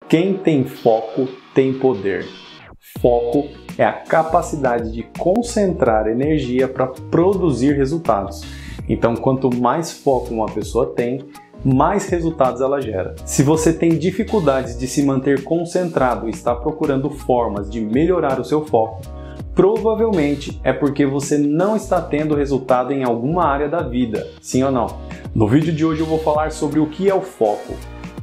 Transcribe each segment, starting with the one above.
Quem tem foco tem poder. Foco é a capacidade de concentrar energia para produzir resultados. Então, quanto mais foco uma pessoa tem, mais resultados ela gera. Se você tem dificuldades de se manter concentrado e está procurando formas de melhorar o seu foco, provavelmente é porque você não está tendo resultado em alguma área da vida, sim ou não? No vídeo de hoje eu vou falar sobre o que é o foco,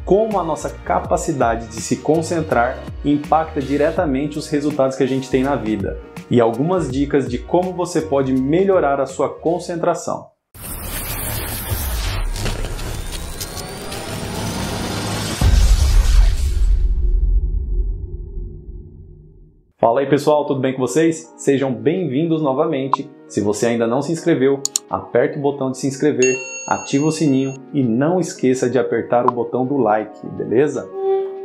como a nossa capacidade de se concentrar impacta diretamente os resultados que a gente tem na vida e algumas dicas de como você pode melhorar a sua concentração. Fala aí pessoal, tudo bem com vocês? Sejam bem-vindos novamente. Se você ainda não se inscreveu, aperte o botão de se inscrever, ativa o sininho e não esqueça de apertar o botão do like, beleza?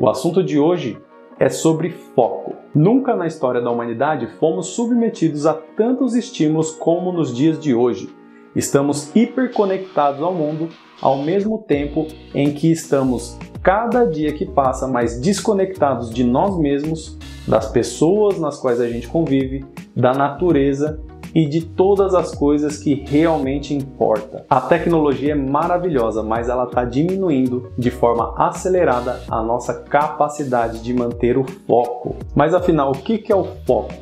O assunto de hoje é sobre foco. Nunca na história da humanidade fomos submetidos a tantos estímulos como nos dias de hoje. Estamos hiperconectados ao mundo, ao mesmo tempo em que estamos cada dia que passa mais desconectados de nós mesmos, das pessoas nas quais a gente convive, da natureza e de todas as coisas que realmente importam. A tecnologia é maravilhosa, mas ela está diminuindo de forma acelerada a nossa capacidade de manter o foco. Mas afinal, o que é o foco?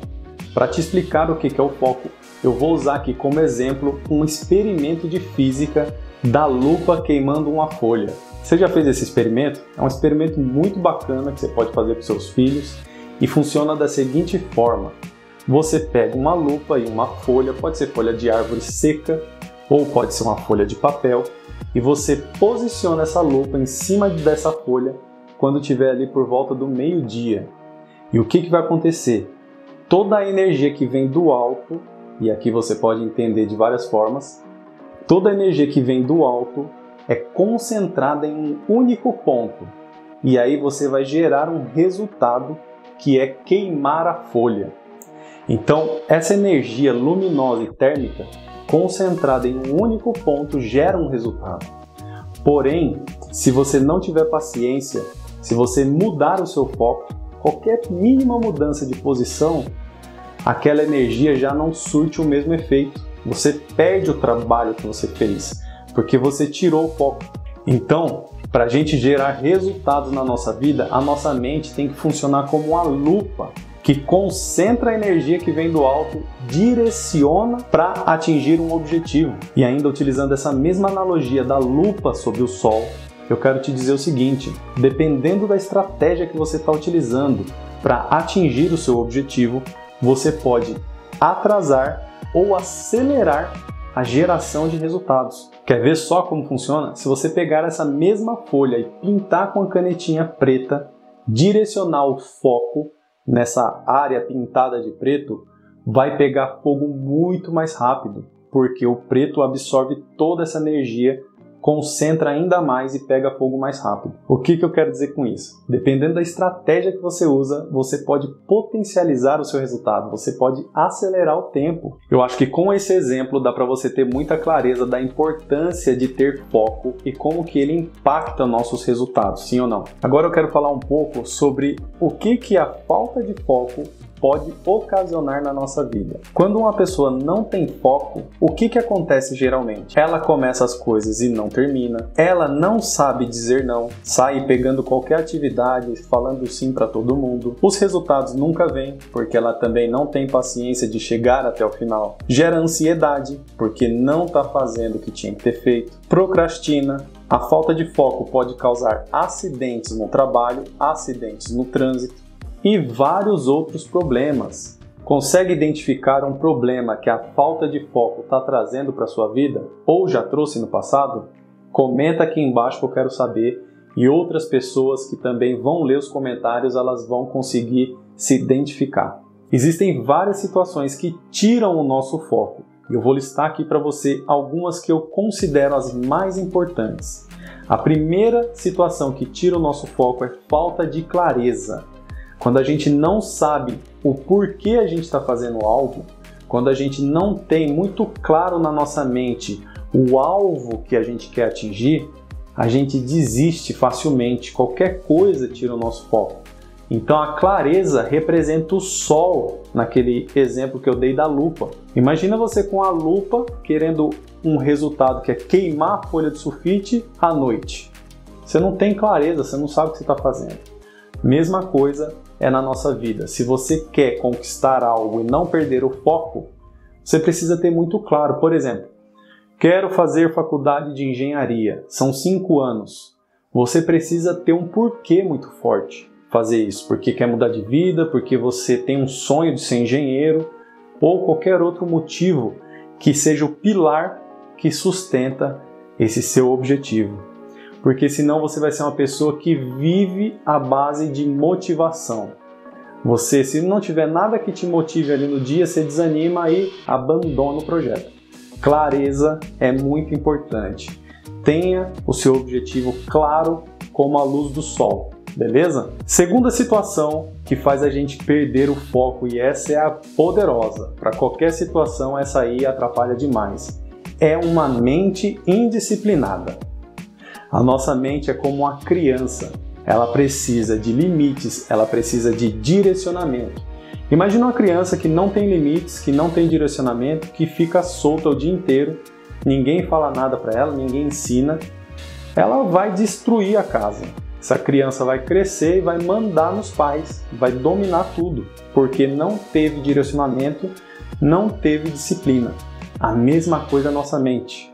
Para te explicar o que é o foco, eu vou usar aqui como exemplo um experimento de física da lupa queimando uma folha. Você já fez esse experimento? É um experimento muito bacana que você pode fazer com seus filhos e funciona da seguinte forma. Você pega uma lupa e uma folha, pode ser folha de árvore seca ou pode ser uma folha de papel, e você posiciona essa lupa em cima dessa folha quando estiver ali por volta do meio-dia. E o que vai acontecer? Toda a energia que vem do alto, e aqui você pode entender de várias formas, toda a energia que vem do alto é concentrada em um único ponto. E aí você vai gerar um resultado que é queimar a folha. Então, essa energia luminosa e térmica concentrada em um único ponto gera um resultado. Porém, se você não tiver paciência, se você mudar o seu foco, qualquer mínima mudança de posição, aquela energia já não surte o mesmo efeito. Você perde o trabalho que você fez, porque você tirou o foco. Então, para a gente gerar resultados na nossa vida, a nossa mente tem que funcionar como uma lupa que concentra a energia que vem do alto, direciona para atingir um objetivo. E ainda utilizando essa mesma analogia da lupa sobre o sol, eu quero te dizer o seguinte: dependendo da estratégia que você está utilizando para atingir o seu objetivo, você pode atrasar ou acelerar a geração de resultados. Quer ver só como funciona? Se você pegar essa mesma folha e pintar com a canetinha preta, direcionar o foco nessa área pintada de preto, vai pegar fogo muito mais rápido, porque o preto absorve toda essa energia, concentra ainda mais e pega fogo mais rápido. O que eu quero dizer com isso? Dependendo da estratégia que você usa, você pode potencializar o seu resultado, você pode acelerar o tempo. Eu acho que com esse exemplo dá para você ter muita clareza da importância de ter foco e como que ele impacta nossos resultados, sim ou não? Agora eu quero falar um pouco sobre o que a falta de foco pode ocasionar na nossa vida. Quando uma pessoa não tem foco, o que acontece geralmente? Ela começa as coisas e não termina, ela não sabe dizer não, sai pegando qualquer atividade, falando sim para todo mundo, os resultados nunca vêm, porque ela também não tem paciência de chegar até o final, gera ansiedade, porque não está fazendo o que tinha que ter feito, procrastina. A falta de foco pode causar acidentes no trabalho, acidentes no trânsito, e vários outros problemas. Consegue identificar um problema que a falta de foco está trazendo para a sua vida? Ou já trouxe no passado? Comenta aqui embaixo que eu quero saber, e outras pessoas que também vão ler os comentários, elas vão conseguir se identificar. Existem várias situações que tiram o nosso foco. Eu vou listar aqui para você algumas que eu considero as mais importantes. A primeira situação que tira o nosso foco é falta de clareza. Quando a gente não sabe o porquê a gente está fazendo algo, quando a gente não tem muito claro na nossa mente o alvo que a gente quer atingir, a gente desiste facilmente, qualquer coisa tira o nosso foco. Então a clareza representa o sol, naquele exemplo que eu dei da lupa. Imagina você com a lupa querendo um resultado que é queimar a folha de sulfite à noite. Você não tem clareza, você não sabe o que você está fazendo. Mesma coisa é na nossa vida. Se você quer conquistar algo e não perder o foco, você precisa ter muito claro. Por exemplo, quero fazer faculdade de engenharia, são 5 anos. Você precisa ter um porquê muito forte fazer isso, porque quer mudar de vida, porque você tem um sonho de ser engenheiro, ou qualquer outro motivo que seja o pilar que sustenta esse seu objetivo. Porque senão você vai ser uma pessoa que vive à base de motivação. Você, se não tiver nada que te motive ali no dia, você desanima e abandona o projeto. Clareza é muito importante. Tenha o seu objetivo claro como a luz do sol, beleza? Segunda situação que faz a gente perder o foco, e essa é a poderosa. Para qualquer situação, essa aí atrapalha demais. É uma mente indisciplinada. A nossa mente é como uma criança. Ela precisa de limites, ela precisa de direcionamento. Imagina uma criança que não tem limites, que não tem direcionamento, que fica solta o dia inteiro, ninguém fala nada para ela, ninguém ensina. Ela vai destruir a casa. Essa criança vai crescer e vai mandar nos pais, vai dominar tudo, porque não teve direcionamento, não teve disciplina. A mesma coisa a nossa mente.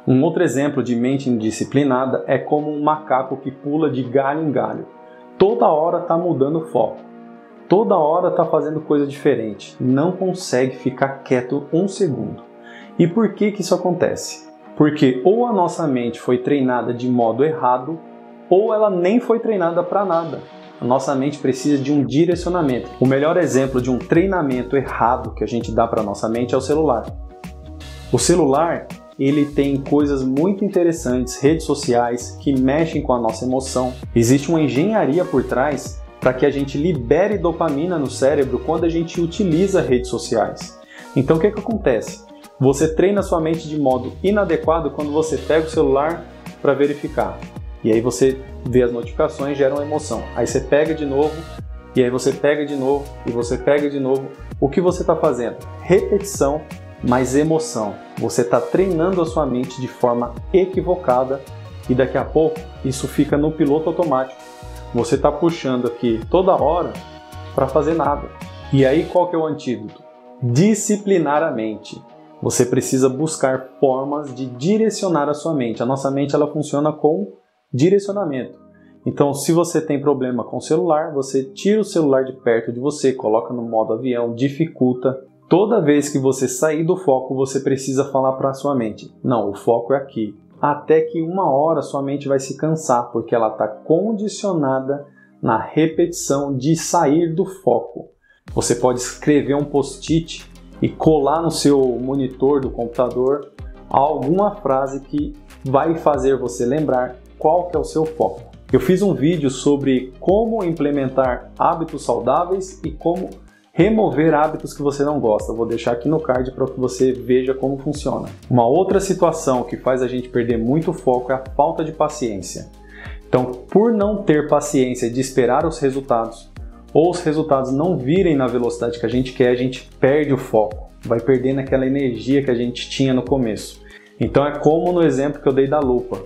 Um outro exemplo de mente indisciplinada é como um macaco que pula de galho em galho. Toda hora está mudando o foco. Toda hora está fazendo coisa diferente. Não consegue ficar quieto um segundo. E por que isso acontece? Porque ou a nossa mente foi treinada de modo errado, ou ela nem foi treinada para nada. A nossa mente precisa de um direcionamento. O melhor exemplo de um treinamento errado que a gente dá para a nossa mente é o celular. O celular, ele tem coisas muito interessantes, redes sociais, que mexem com a nossa emoção. Existe uma engenharia por trás para que a gente libere dopamina no cérebro quando a gente utiliza redes sociais. Então o que acontece? Você treina sua mente de modo inadequado quando você pega o celular para verificar. E aí você vê as notificações, gera uma emoção. Aí você pega de novo, e aí você pega de novo, e você pega de novo. O que você está fazendo? Repetição mais emoção. Você está treinando a sua mente de forma equivocada e daqui a pouco isso fica no piloto automático. Você está puxando aqui toda hora para fazer nada. E aí qual que é o antídoto? Disciplinar a mente. Você precisa buscar formas de direcionar a sua mente. A nossa mente ela funciona com direcionamento. Então, se você tem problema com o celular, você tira o celular de perto de você, coloca no modo avião, dificulta. Toda vez que você sair do foco, você precisa falar para a sua mente: não, o foco é aqui. Até que uma hora sua mente vai se cansar, porque ela está condicionada na repetição de sair do foco. Você pode escrever um post-it e colar no seu monitor do computador alguma frase que vai fazer você lembrar qual que é o seu foco. Eu fiz um vídeo sobre como implementar hábitos saudáveis e como remover hábitos que você não gosta. Vou deixar aqui no card para que você veja como funciona. Uma outra situação que faz a gente perder muito foco é a falta de paciência. Então, por não ter paciência de esperar os resultados, ou os resultados não virem na velocidade que a gente quer, a gente perde o foco, vai perdendo aquela energia que a gente tinha no começo. Então é como no exemplo que eu dei da lupa.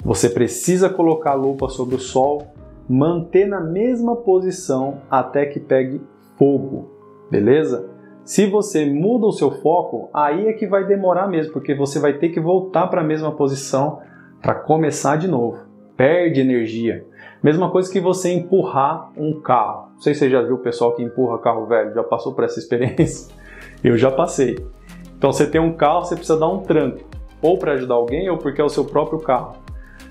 Você precisa colocar a lupa sobre o sol, manter na mesma posição até que pegue fogo, beleza? Se você muda o seu foco, aí é que vai demorar mesmo, porque você vai ter que voltar para a mesma posição para começar de novo. Perde energia. Mesma coisa que você empurrar um carro. Não sei se você já viu o pessoal que empurra carro velho, já passou por essa experiência? Eu já passei. Então você tem um carro, você precisa dar um tranco, ou para ajudar alguém ou porque é o seu próprio carro.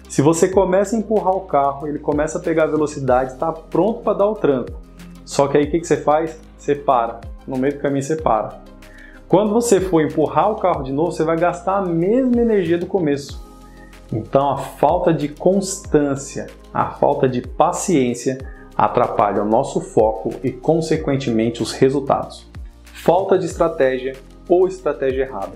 Se você começa a empurrar o carro, ele começa a pegar velocidade, está pronto para dar o tranco. Só que aí o que você faz? Você para. No meio do caminho você para. Quando você for empurrar o carro de novo, você vai gastar a mesma energia do começo. Então a falta de constância, a falta de paciência atrapalha o nosso foco e, consequentemente, os resultados. Falta de estratégia ou estratégia errada.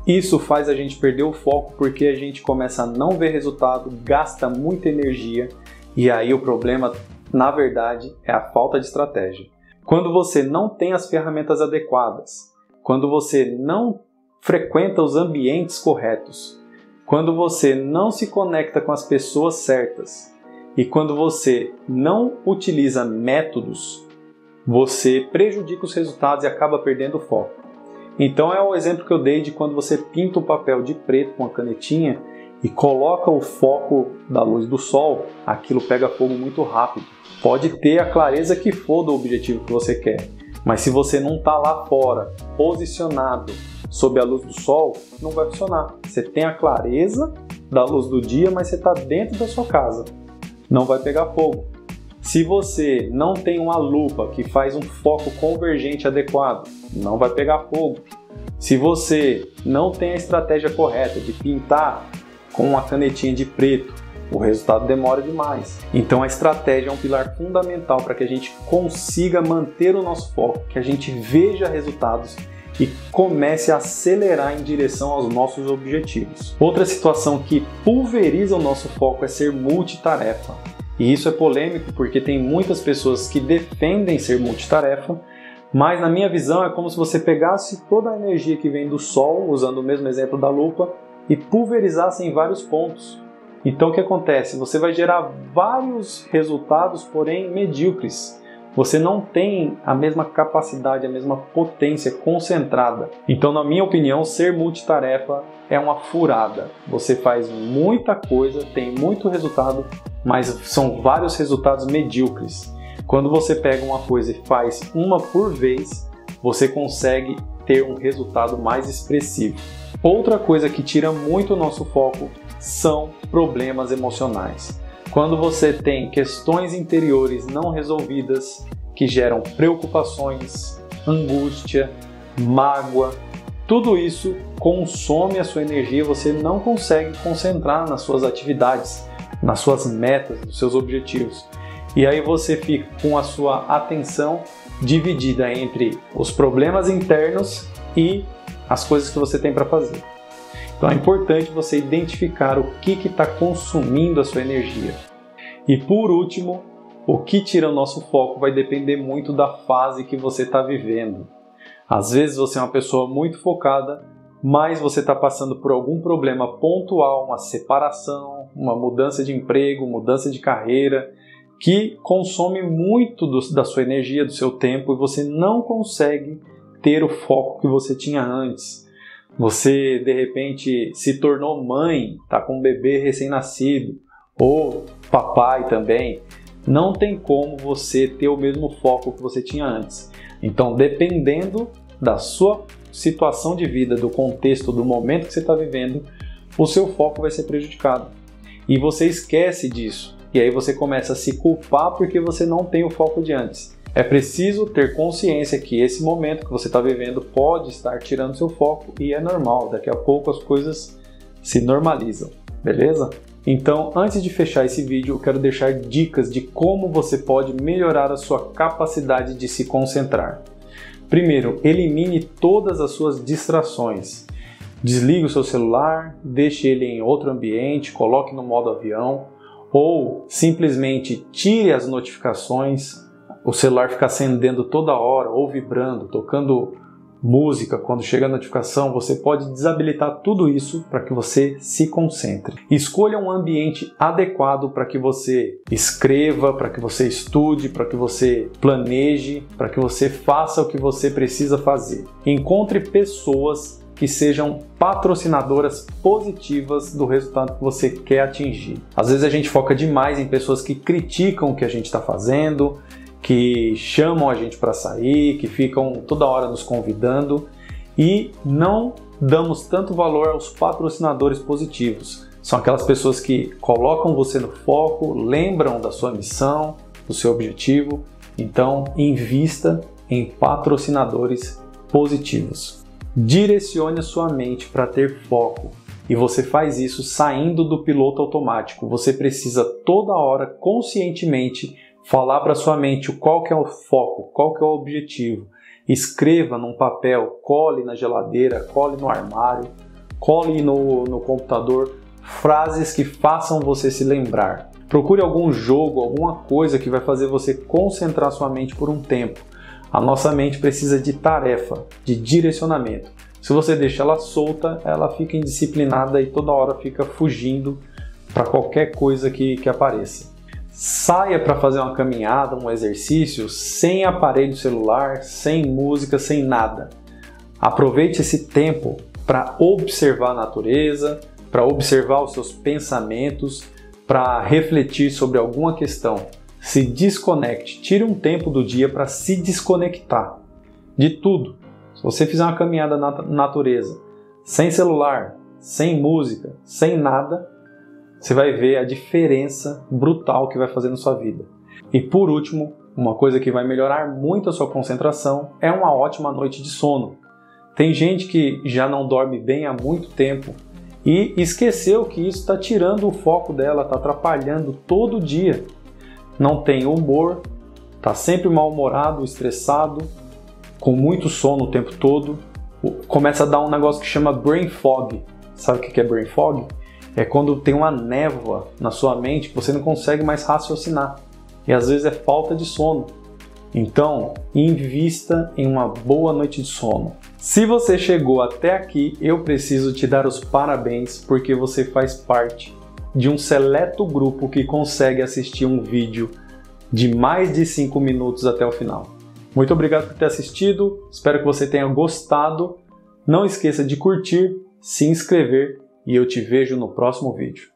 Isso faz a gente perder o foco porque a gente começa a não ver resultado, gasta muita energia e aí o problema, na verdade, é a falta de estratégia. Quando você não tem as ferramentas adequadas, quando você não frequenta os ambientes corretos, quando você não se conecta com as pessoas certas e quando você não utiliza métodos, você prejudica os resultados e acaba perdendo o foco. Então é o exemplo que eu dei de quando você pinta o papel de preto com a canetinha e coloca o foco da luz do sol, aquilo pega fogo muito rápido. Pode ter a clareza que for do objetivo que você quer, mas se você não está lá fora, posicionado sob a luz do sol, não vai funcionar. Você tem a clareza da luz do dia, mas você está dentro da sua casa. Não vai pegar fogo. Se você não tem uma lupa que faz um foco convergente adequado, não vai pegar fogo. Se você não tem a estratégia correta de pintar com uma canetinha de preto, o resultado demora demais. Então a estratégia é um pilar fundamental para que a gente consiga manter o nosso foco, que a gente veja resultados e comece a acelerar em direção aos nossos objetivos. Outra situação que pulveriza o nosso foco é ser multitarefa. E isso é polêmico porque tem muitas pessoas que defendem ser multitarefa, mas na minha visão é como se você pegasse toda a energia que vem do sol, usando o mesmo exemplo da lupa, e pulverizasse em vários pontos. Então o que acontece? Você vai gerar vários resultados, porém medíocres. Você não tem a mesma capacidade, a mesma potência concentrada. Então, na minha opinião, ser multitarefa é uma furada. Você faz muita coisa, tem muito resultado, mas são vários resultados medíocres. Quando você pega uma coisa e faz uma por vez, você consegue ter um resultado mais expressivo. Outra coisa que tira muito o nosso foco são problemas emocionais. Quando você tem questões interiores não resolvidas que geram preocupações, angústia, mágoa, tudo isso consome a sua energia, você não consegue concentrar nas suas atividades, nas suas metas, nos seus objetivos. E aí você fica com a sua atenção dividida entre os problemas internos e as coisas que você tem para fazer. Então é importante você identificar o que está consumindo a sua energia. E por último, o que tira o nosso foco vai depender muito da fase que você está vivendo. Às vezes você é uma pessoa muito focada, mas você está passando por algum problema pontual, uma separação, uma mudança de emprego, mudança de carreira, que consome muito da sua energia, do seu tempo, e você não consegue ter o foco que você tinha antes. Você, de repente, se tornou mãe, está com um bebê recém-nascido, ou papai também. Não tem como você ter o mesmo foco que você tinha antes. Então, dependendo da sua situação de vida, do contexto, do momento que você está vivendo, o seu foco vai ser prejudicado. E você esquece disso. E aí você começa a se culpar porque você não tem o foco de antes. É preciso ter consciência que esse momento que você está vivendo pode estar tirando seu foco e é normal, daqui a pouco as coisas se normalizam, beleza? Então, antes de fechar esse vídeo, eu quero deixar dicas de como você pode melhorar a sua capacidade de se concentrar. Primeiro, elimine todas as suas distrações. Desligue o seu celular, deixe ele em outro ambiente, coloque no modo avião ou simplesmente tire as notificações. O celular fica acendendo toda hora ou vibrando, tocando música, quando chega a notificação, você pode desabilitar tudo isso para que você se concentre. Escolha um ambiente adequado para que você escreva, para que você estude, para que você planeje, para que você faça o que você precisa fazer. Encontre pessoas que sejam patrocinadoras positivas do resultado que você quer atingir. Às vezes a gente foca demais em pessoas que criticam o que a gente está fazendo, que chamam a gente para sair, que ficam toda hora nos convidando e não damos tanto valor aos patrocinadores positivos. São aquelas pessoas que colocam você no foco, lembram da sua missão, do seu objetivo. Então, invista em patrocinadores positivos. Direcione a sua mente para ter foco. E você faz isso saindo do piloto automático. Você precisa toda hora, conscientemente, falar para sua mente qual que é o foco, qual que é o objetivo. Escreva num papel, cole na geladeira, cole no armário, cole no computador frases que façam você se lembrar. Procure algum jogo, alguma coisa que vai fazer você concentrar sua mente por um tempo. A nossa mente precisa de tarefa, de direcionamento. Se você deixa ela solta, ela fica indisciplinada e toda hora fica fugindo para qualquer coisa que apareça. Saia para fazer uma caminhada, um exercício, sem aparelho celular, sem música, sem nada. Aproveite esse tempo para observar a natureza, para observar os seus pensamentos, para refletir sobre alguma questão. Se desconecte, tire um tempo do dia para se desconectar de tudo. Se você fizer uma caminhada na natureza, sem celular, sem música, sem nada, você vai ver a diferença brutal que vai fazer na sua vida. E por último, uma coisa que vai melhorar muito a sua concentração é uma ótima noite de sono. Tem gente que já não dorme bem há muito tempo e esqueceu que isso está tirando o foco dela, está atrapalhando todo dia. Não tem humor, está sempre mal-humorado, estressado, com muito sono o tempo todo. Começa a dar um negócio que chama brain fog. Sabe o que é brain fog? É quando tem uma névoa na sua mente que você não consegue mais raciocinar. E às vezes é falta de sono. Então, invista em uma boa noite de sono. Se você chegou até aqui, eu preciso te dar os parabéns porque você faz parte de um seleto grupo que consegue assistir um vídeo de mais de 5 minutos até o final. Muito obrigado por ter assistido, espero que você tenha gostado. Não esqueça de curtir, se inscrever e eu te vejo no próximo vídeo.